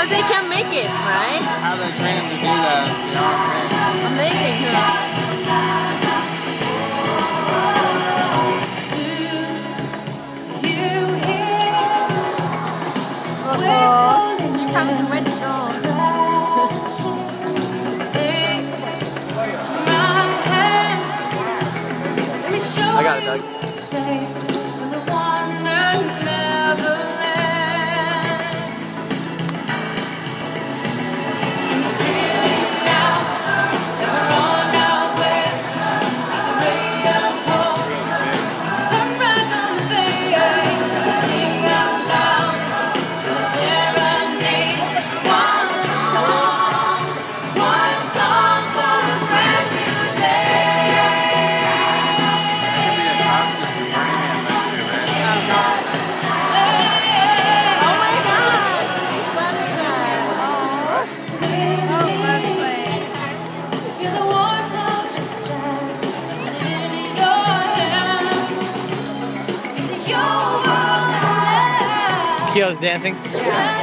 But they can make it, right? How they train them to do that? Amazing, huh? You come to where to go. I got it, Doug. Kio's dancing. Yeah.